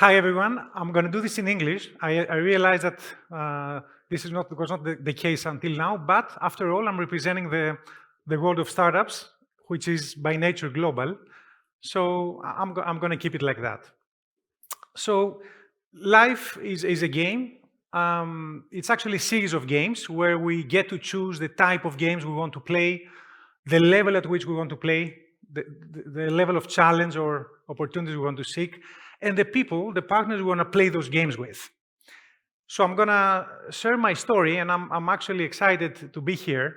Hi everyone, I'm going to do this in English. I realize that this was not the case until now, but after all, I'm representing the world of startups, which is by nature global. So I'm going to keep it like that. So life is a game. It's actually a series of games where we get to choose the type of games we want to play, the level at which we want to play, the level of challenge or opportunities we want to seek, and the people, the partners we want to play those games with. So I'm going to share my story, and I'm actually excited to be here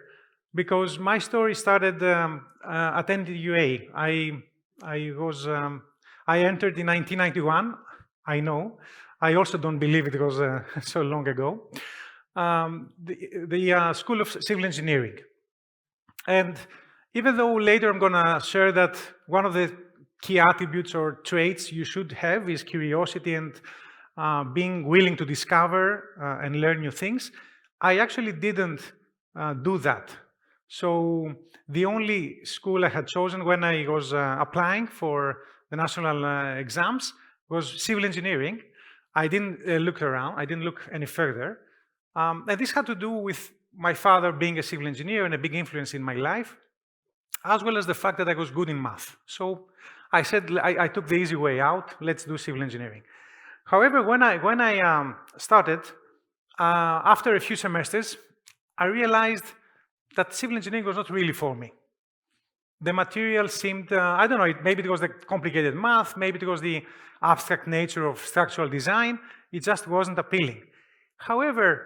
because my story started at NTUA. I entered in 1991. I know. I also don't believe it was so long ago. The School of Civil Engineering. And even though later I'm going to share that one of the key attributes or traits you should have is curiosity and being willing to discover and learn new things, I actually didn't do that. So the only school I had chosen when I was applying for the national exams was civil engineering. I didn't look around, I didn't look any further. And this had to do with my father being a civil engineer and a big influence in my life, as well as the fact that I was good in math. So I said, I took the easy way out, let's do civil engineering. However, when I started, after a few semesters, I realized that civil engineering was not really for me. The material seemed, I don't know, maybe it was the complicated math, maybe it was the abstract nature of structural design, it just wasn't appealing. However,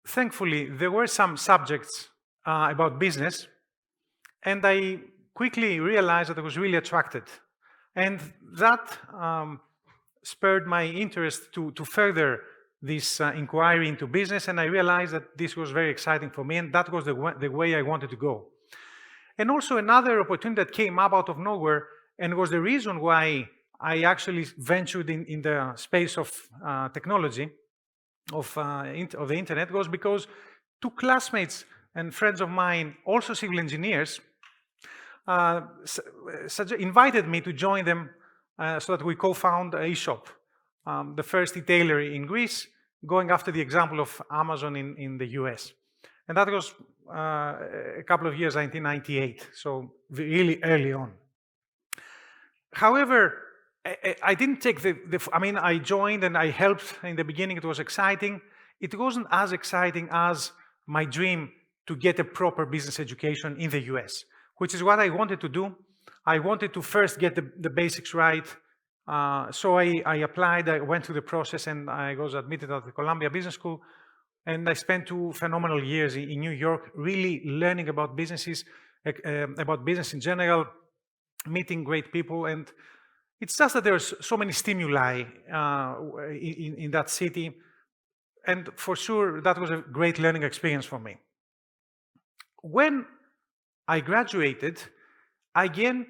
thankfully, there were some subjects about business, and I quickly realized that I was really attracted. And that spurred my interest to further this inquiry into business, and I realized that this was very exciting for me, and that was the way I wanted to go. And also another opportunity that came up out of nowhere, and was the reason why I actually ventured in the space of technology, of the internet, was because two classmates and friends of mine, also civil engineers, invited me to join them so that we co-found eShop, the first retailer in Greece, going after the example of Amazon in the US. And that was a couple of years, 1998, so really early on. However, I didn't take I mean, I joined and I helped in the beginning, it was exciting. It wasn't as exciting as my dream to get a proper business education in the US, which is what I wanted to do. I wanted to first get the basics right. So I applied, I went through the process, and I was admitted at the Columbia Business School. And I spent 2 phenomenal years in New York, really learning about businesses, about business in general, meeting great people. And it's just that there's so many stimuli in that city. And for sure, that was a great learning experience for me. When I graduated, again,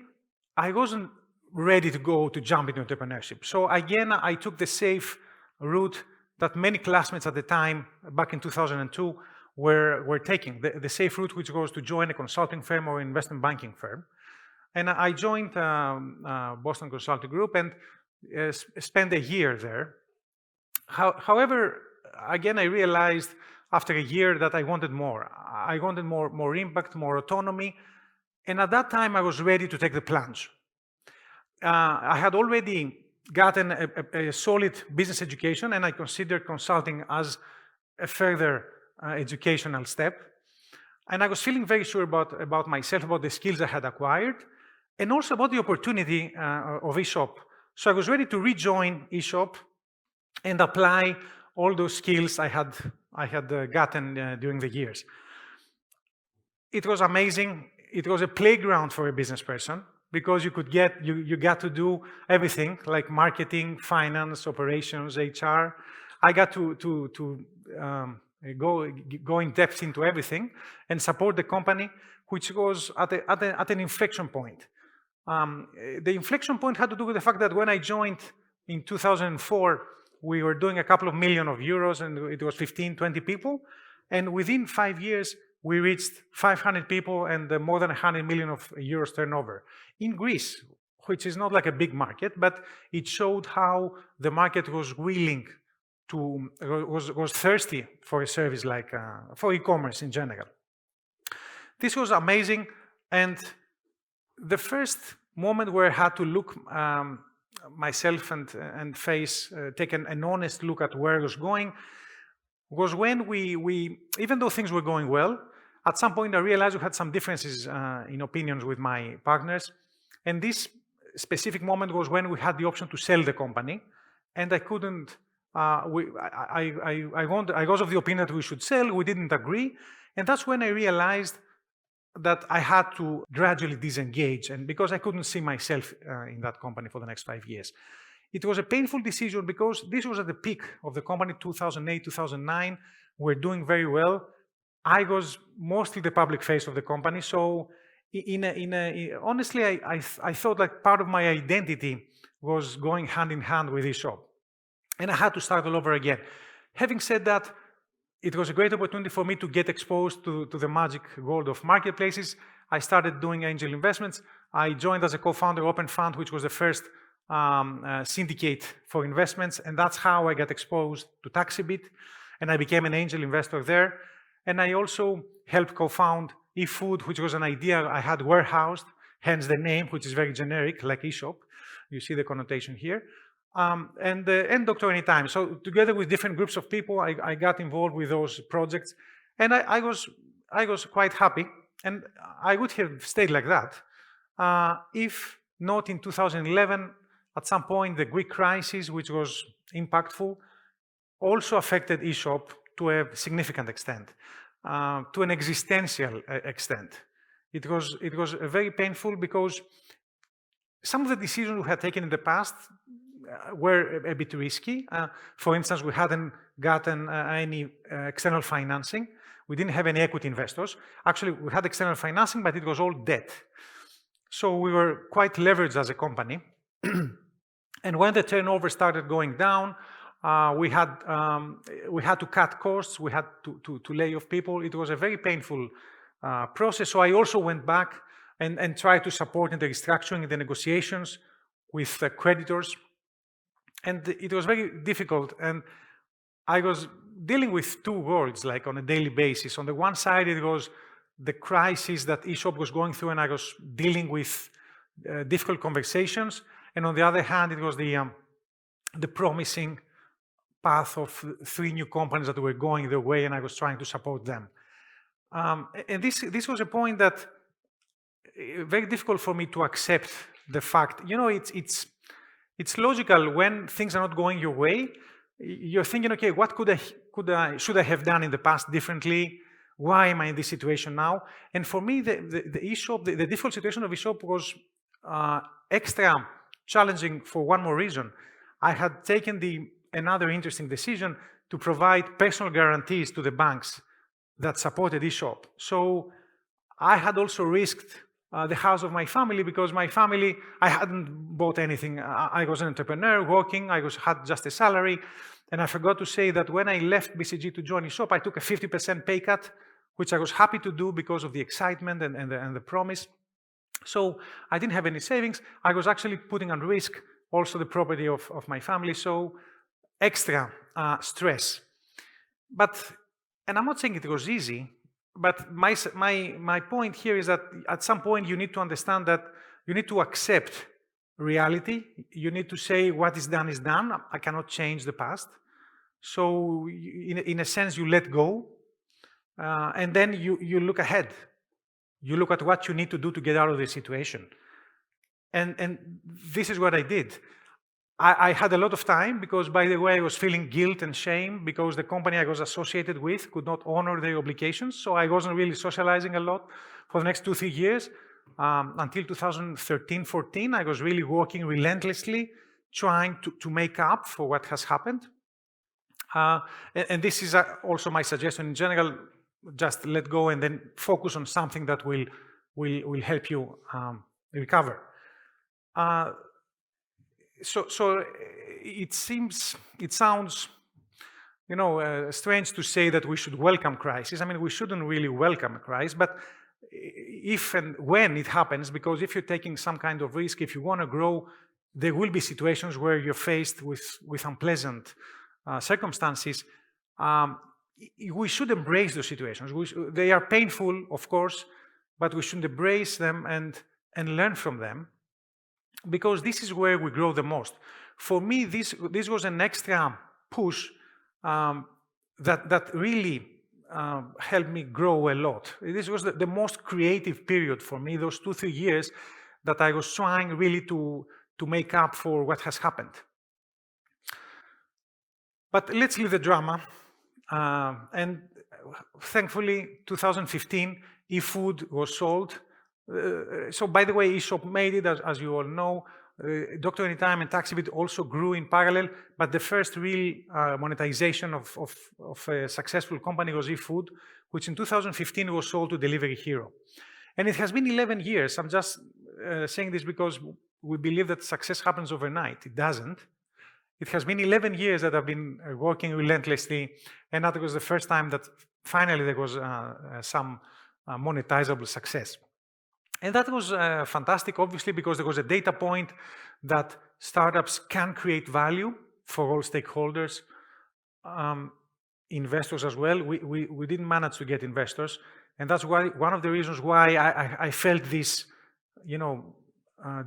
I wasn't ready to jump into entrepreneurship. So again, I took the safe route that many classmates at the time, back in 2002, were taking, the safe route, which was to join a consulting firm or investment banking firm. And I joined Boston Consulting Group and spent a year there. However, again, I realized after a year that I wanted more. I wanted more impact, more autonomy. And at that time, I was ready to take the plunge. I had already gotten a solid business education, and I considered consulting as a further educational step. And I was feeling very sure about myself, about the skills I had acquired, and also about the opportunity of eShop. So I was ready to rejoin eShop and apply all those skills I had gotten during the years. It was amazing. It was a playground for a business person, because you got to do everything, like marketing, finance, operations, HR. I got to go in depth into everything and support the company, which was at an inflection point. The inflection point had to do with the fact that when I joined in 2004, we were doing a couple of million of euros, and it was 15, 20 people. And within 5 years, we reached 500 people and more than 100 million of euros turnover in Greece, which is not like a big market, but it showed how the market was willing to, was thirsty for a service like, for e-commerce in general. This was amazing, and the first moment where I had to look myself and face, take an honest look at where I was going, was when we, even though things were going well, at some point I realized we had some differences in opinions with my partners, and this specific moment was when we had the option to sell the company, and I couldn't, I was of the opinion that we should sell, we didn't agree, and that's when I realized that I had to gradually disengage, and because I couldn't see myself in that company for the next 5 years. It was a painful decision because this was at the peak of the company, 2008, 2009. We're doing very well. I was mostly the public face of the company, so honestly, I thought like part of my identity was going hand in hand with eShop, and I had to start all over again. Having said that, it was a great opportunity for me to get exposed to the magic world of marketplaces. I started doing angel investments. I joined as a co-founder Open Fund, which was the first syndicate for investments, and that's how I got exposed to Taxibit, and I became an angel investor there. And I also helped co-found efood, which was an idea I had warehoused, hence the name, which is very generic, like eShop. You see the connotation here. And Dr. Anytime. So together with different groups of people, I got involved with those projects, and I was quite happy, and I would have stayed like that if not in 2011, at some point, the Greek crisis, which was impactful, also affected eShop to a significant extent, to an existential extent. It was very painful because some of the decisions we had taken in the past were a bit risky. For instance, we hadn't gotten any external financing. We didn't have any equity investors. Actually, we had external financing, but it was all debt. So we were quite leveraged as a company. And when the turnover started going down, we had to cut costs. We had to lay off people. It was a very painful process. So I also went back and tried to support in the restructuring, the negotiations with creditors. And it was very difficult, and I was dealing with two worlds, like on a daily basis. On the one side, it was the crisis that eShop was going through, and I was dealing with difficult conversations. And on the other hand, it was the promising path of 3 new companies that were going their way, and I was trying to support them. And this was a point that very difficult for me to accept the fact. You know, it's logical when things are not going your way. You're thinking, okay, what should I have done in the past differently? Why am I in this situation now? And for me, the eShop, the difficult situation of eShop was extra challenging for one more reason. I had taken another interesting decision to provide personal guarantees to the banks that supported eShop. So I had also risked the house of my family, because my family, I hadn't bought anything. I was an entrepreneur working, had just a salary, and I forgot to say that when I left BCG to join eShop, I took a 50% pay cut, which I was happy to do because of the excitement and the promise. So I didn't have any savings. I was actually putting on risk also the property of my family, so extra stress. And I'm not saying it was easy, but my point here is that at some point you need to understand that you need to accept reality. You need to say what is done is done. I cannot change the past. So in a sense, you let go, and then you look ahead. You look at what you need to do to get out of the situation. And this is what I did. I had a lot of time because, by the way, I was feeling guilt and shame because the company I was associated with could not honor their obligations. So I wasn't really socializing a lot for the next 2-3 years. Until 2013, 14, I was really working relentlessly, trying to make up for what has happened. And this is also my suggestion in general: just let go and then focus on something that will help you recover. So it sounds, strange to say that we should welcome crisis. I mean, we shouldn't really welcome a crisis, but if and when it happens, because if you're taking some kind of risk, if you want to grow, there will be situations where you're faced with unpleasant circumstances. We should embrace those situations. They are painful, of course, but we should embrace them and learn from them, because this is where we grow the most. For me, this was an extra push that really helped me grow a lot. This was the most creative period for me, those 2-3 years that I was trying really to make up for what has happened. But let's leave the drama. And thankfully, 2015, efood was sold. So by the way, eShop made it, as you all know. Dr. Anytime and TaxiBit also grew in parallel, but the first real monetization of a successful company was efood, which in 2015 was sold to DeliveryHero. And it has been 11 years. I'm just saying this because we believe that success happens overnight. It doesn't. It has been 11 years that I've been working relentlessly, and that was the first time that finally there was some monetizable success. And that was fantastic, obviously, because there was a data point that startups can create value for all stakeholders, investors as well. We didn't manage to get investors, and that's why one of the reasons why I felt this,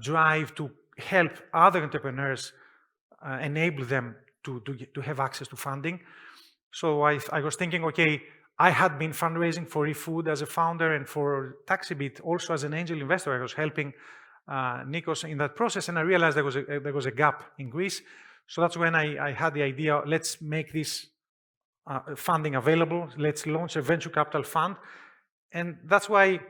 drive to help other entrepreneurs, enable them to have access to funding. So I was thinking, okay, I had been fundraising for efood as a founder and for TaxiBit also as an angel investor. I was helping Nikos in that process, and I realized there was a gap in Greece. So that's when I had the idea, let's make this funding available. Let's launch a venture capital fund. And that's why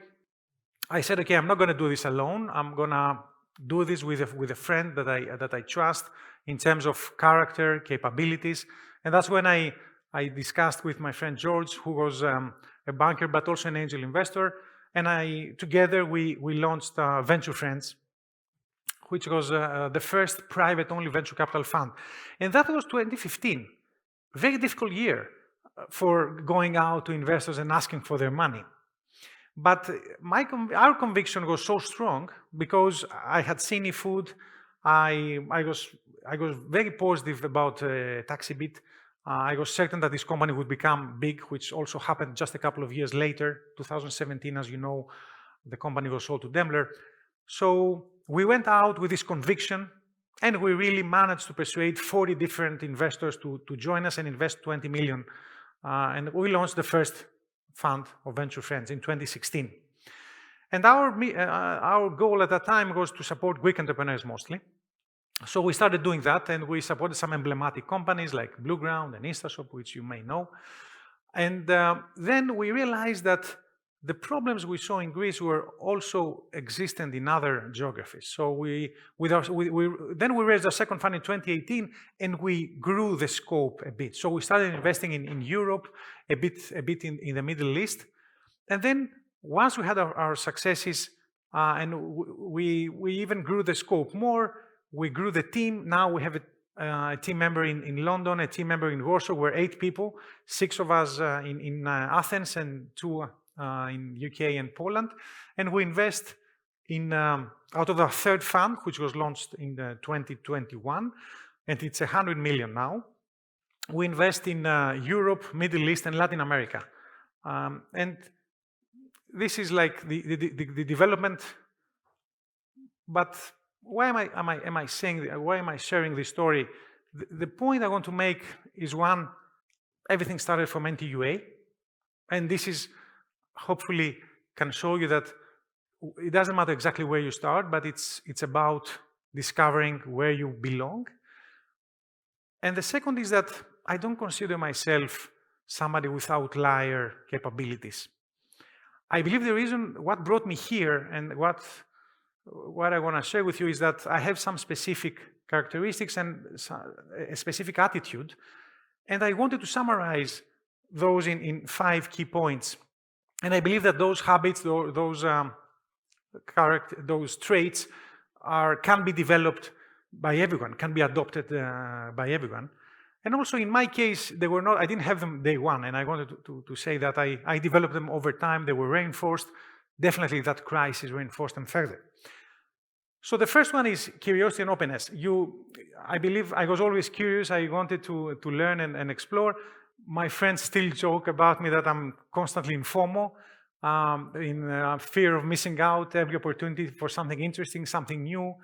I said, okay, I'm not going to do this alone. I'm going to do this with a friend that I trust in terms of character, capabilities. And that's when I discussed with my friend George, who was a banker but also an angel investor, and together we launched Venture Friends, which was the first private-only venture capital fund. And that was 2015. Very difficult year for going out to investors and asking for their money. But our conviction was so strong because I had seen efood. I was very positive about TaxiBit. I was certain that this company would become big, which also happened just a couple of years later. 2017, as you know, the company was sold to Daimler. So we went out with this conviction, and we really managed to persuade 40 different investors to join us and invest 20 million. And we launched the first fund of Venture Friends in 2016. And our goal at that time was to support Greek entrepreneurs mostly. So we started doing that, and we supported some emblematic companies like Blueground and InstaShop, which you may know. And then we realized that the problems we saw in Greece were also existent in other geographies. So then we raised our second fund in 2018, and we grew the scope a bit. So we started investing in Europe, a bit in the Middle East. And then once we had our successes, and we even grew the scope more, we grew the team. Now we have a team member in London, a team member in Warsaw. We're 8 people, 6 of us in Athens and 2 in UK and Poland. And we invest in, out of our third fund, which was launched in 2021, and it's 100 million now. We invest in Europe, Middle East, and Latin America. And this is like the development, but why am I sharing this story? The point I want to make is, one, everything started from NTUA, and this is hopefully can show you that it doesn't matter exactly where you start, but it's about discovering where you belong. And the second is that I don't consider myself somebody with outlier capabilities. I believe the reason what brought me here and what I want to share with you is that I have some specific characteristics and a specific attitude, and I wanted to summarize those in 5 key points. And I believe that those habits, those traits can be developed by everyone, can be adopted by everyone. And also in my case, I didn't have them day one, and I wanted to say that I developed them over time. They were reinforced definitely that crisis reinforced them further. So the first one is curiosity and openness. I believe I was always curious. I wanted to learn and explore. My friends still joke about me that I'm constantly in FOMO, in fear of missing out every opportunity for something interesting, something new,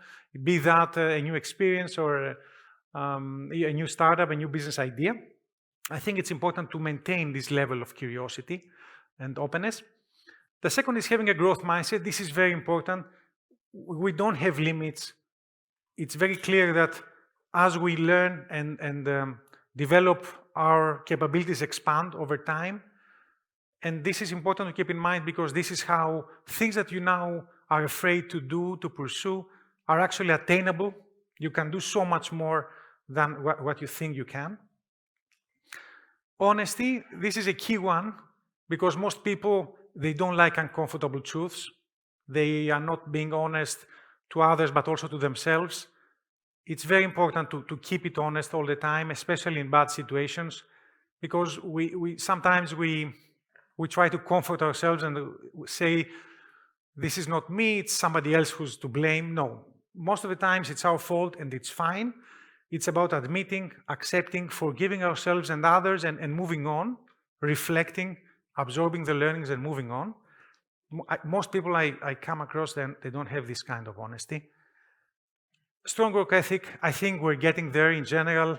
be that a new experience or a new startup, a new business idea. I think it's important to maintain this level of curiosity and openness. The second is having a growth mindset. This is very important. We don't have limits. It's very clear that as we learn and develop, our capabilities expand over time. And this is important to keep in mind because this is how things that you now are afraid to do, to pursue, are actually attainable. You can do so much more than what you think you can. Honesty, this is a key one because most people, they don't like uncomfortable truths. They are not being honest to others, but also to themselves. It's very important to keep it honest all the time, especially in bad situations, because sometimes we try to comfort ourselves and say, this is not me, it's somebody else who's to blame. No, most of the times it's our fault and it's fine. It's about admitting, accepting, forgiving ourselves and others and moving on, reflecting, absorbing the learnings and moving on. Most people I come across, they don't have this kind of honesty. Strong work ethic, I think we're getting there in general,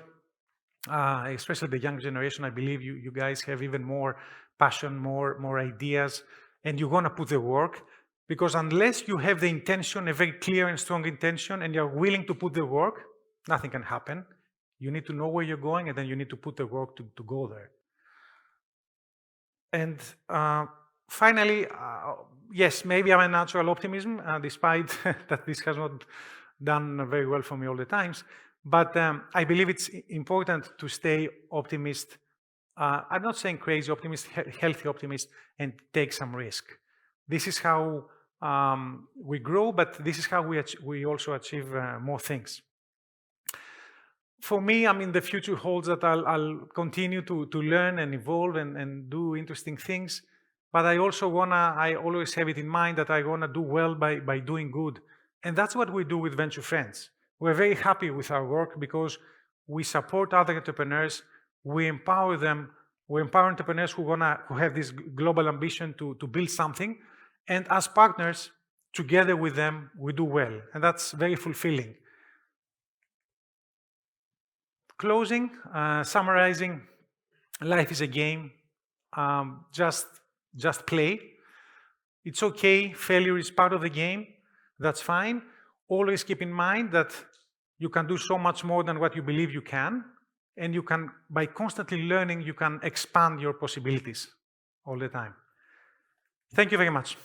especially the young generation. I believe you guys have even more passion, more ideas, and you're gonna put the work, because unless you have the intention, a very clear and strong intention, and you're willing to put the work, nothing can happen. You need to know where you're going, and then you need to put the work to go there. And finally, yes, maybe I'm a natural optimism, despite that this has not done very well for me all the times. But I believe it's important to stay optimist. I'm not saying crazy optimist, healthy optimist, and take some risk. This is how we grow, but this is how we also achieve more things. For me, I mean, the future holds that I'll continue to learn and evolve and do interesting things. But I always have it in mind that I wanna do well by doing good. And that's what we do with Venture Friends. We're very happy with our work because we support other entrepreneurs, we empower them, we empower entrepreneurs who have this global ambition to build something. And as partners, together with them, we do well. And that's very fulfilling. Closing, summarizing, life is a game. Just play. It's okay, failure is part of the game. That's fine. Always keep in mind that you can do so much more than what you believe you can. And you can, by constantly learning, you can expand your possibilities all the time. Thank you very much.